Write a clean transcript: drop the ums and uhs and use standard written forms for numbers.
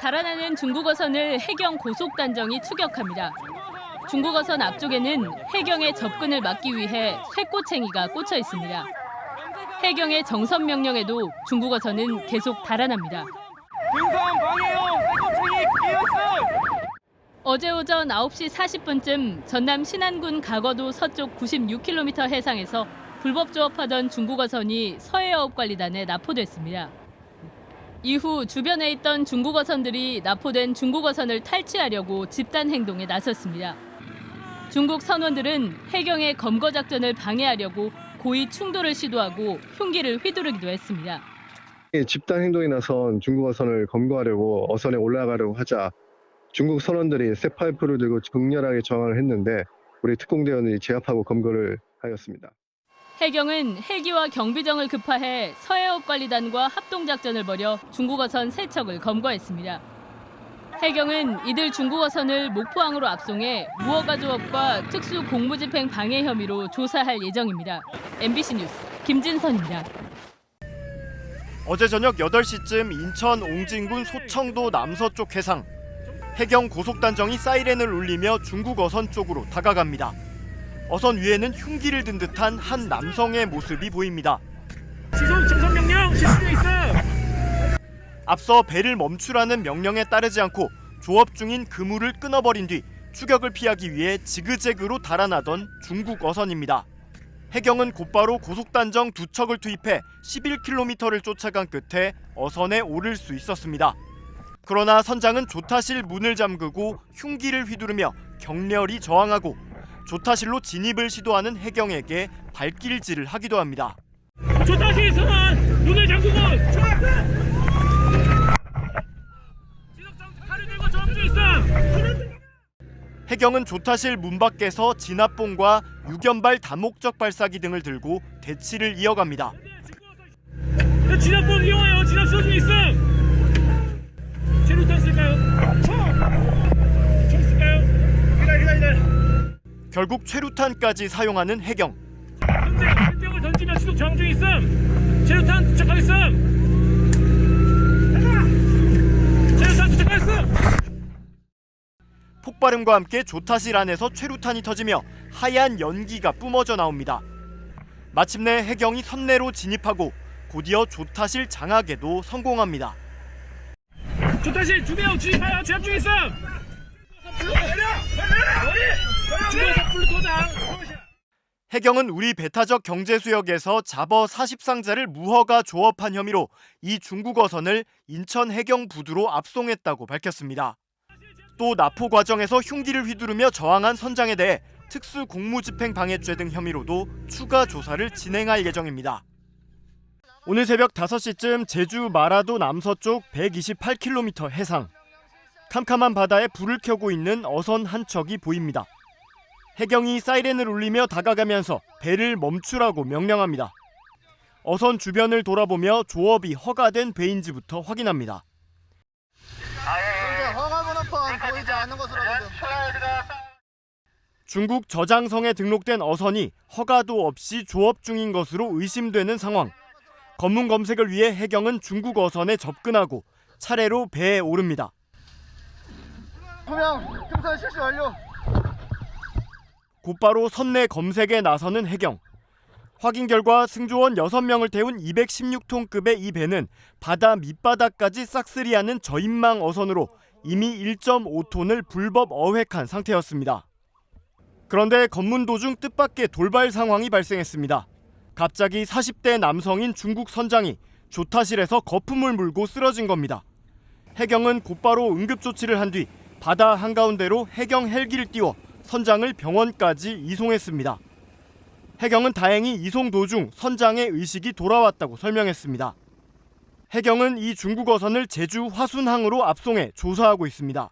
달아나는 중국어선을 해경 고속단정이 추격합니다. 중국어선 앞쪽에는 해경의 접근을 막기 위해 쇠꼬챙이가 꽂혀 있습니다. 해경의 정선 명령에도 중국어선은 계속 달아납니다. 등선 방해용 쇠꼬챙이 끼었음! 어제 오전 9시 40분쯤 전남 신안군 가거도 서쪽 96km 해상에서 불법 조업하던 중국어선이 서해어업관리단에 납포됐습니다. 이후 주변에 있던 중국어선들이 납포된 중국어선을 탈취하려고 집단 행동에 나섰습니다. 중국 선원들은 해경의 검거 작전을 방해하려고 고의 충돌을 시도하고 흉기를 휘두르기도 했습니다. 집단 행동에 나선 중국어선을 검거하려고 어선에 올라가려고 하자 중국 선원들이 쇠파이프를 들고 극렬하게 저항을 했는데 우리 특공대원이 제압하고 검거를 하였습니다. 해경은 헬기와 경비정을 급파해 서해업관리단과 합동작전을 벌여 중국어선 3척을 검거했습니다. 해경은 이들 중국어선을 목포항으로 압송해 무허가 조업과 특수 공무집행 방해 혐의로 조사할 예정입니다. MBC 뉴스 김진선입니다. 어제 저녁 8시쯤 인천 옹진군 소청도 남서쪽 해상. 해경 고속단정이 사이렌을 울리며 중국어선 쪽으로 다가갑니다. 어선 위에는 흉기를 든 듯한 한 남성의 모습이 보입니다. 지속 정선 명령 실시돼 있어! 앞서 배를 멈추라는 명령에 따르지 않고 조업 중인 그물을 끊어버린 뒤 추격을 피하기 위해 지그재그로 달아나던 중국 어선입니다. 해경은 곧바로 고속단정 2척을 투입해 11km를 쫓아간 끝에 어선에 오를 수 있었습니다. 그러나 선장은 조타실 문을 잠그고 흉기를 휘두르며 격렬히 저항하고 조타실로 진입을 시도하는 해경에게 발길질을 하기도 합니다. 조타실 선원 문을 잠그고 칼을 들고 저항 중 있어! 해경은 조타실 문 밖에서 진압봉과 유견발 다목적 발사기 등을 들고 대치를 이어갑니다. 진압봉 이용하여 진압 시도 중 있어! 최루탄 쓸까요? 총 쓸까요? 기다려. 결국 최루탄까지 사용하는 해경. 현재 현병을 던지며 시도 저항 중 있음! 최루탄 도착하겠음! 최루탄 도착하겠음! 폭발음과 함께 조타실 안에서 최루탄이 터지며 하얀 연기가 뿜어져 나옵니다. 마침내 해경이 선내로 진입하고 곧이어 조타실 장악에도 성공합니다. 조타실 2명 진입하여 제압 중 있음! 중국어선 풀로 도장! 해경은 우리 배타적 경제수역에서 잡어 40상자를 무허가 조업한 혐의로 이 중국어선을 인천 해경 부두로 압송했다고 밝혔습니다. 또 납포 과정에서 흉기를 휘두르며 저항한 선장에 대해 특수 공무집행 방해죄 등 혐의로도 추가 조사를 진행할 예정입니다. 오늘 새벽 5시쯤 제주 마라도 남서쪽 128km 해상. 캄캄한 바다에 불을 켜고 있는 어선 한 척이 보입니다. 해경이 사이렌을 울리며 다가가면서 배를 멈추라고 명령합니다. 어선 주변을 돌아보며 조업이 허가된 배인지부터 확인합니다. 허가번호판 보이지 않는 것으로 중국 저장성에 등록된 어선이 허가도 없이 조업 중인 것으로 의심되는 상황. 검문 검색을 위해 해경은 중국 어선에 접근하고 차례로 배에 오릅니다. 투명 등선 실시 완료. 곧바로 선내 검색에 나서는 해경. 확인 결과 승조원 6명을 태운 216톤급의 이 배는 바다 밑바닥까지 싹쓸이하는 저인망 어선으로 이미 1.5톤을 불법 어획한 상태였습니다. 그런데 검문 도중 뜻밖의 돌발 상황이 발생했습니다. 갑자기 40대 남성인 중국 선장이 조타실에서 거품을 물고 쓰러진 겁니다. 해경은 곧바로 응급조치를 한 뒤 바다 한가운데로 해경 헬기를 띄워 선장을 병원까지 이송했습니다. 해경은 다행히 이송 도중 선장의 의식이 돌아왔다고 설명했습니다. 해경은 이 중국 어선을 제주 화순항으로 압송해 조사하고 있습니다.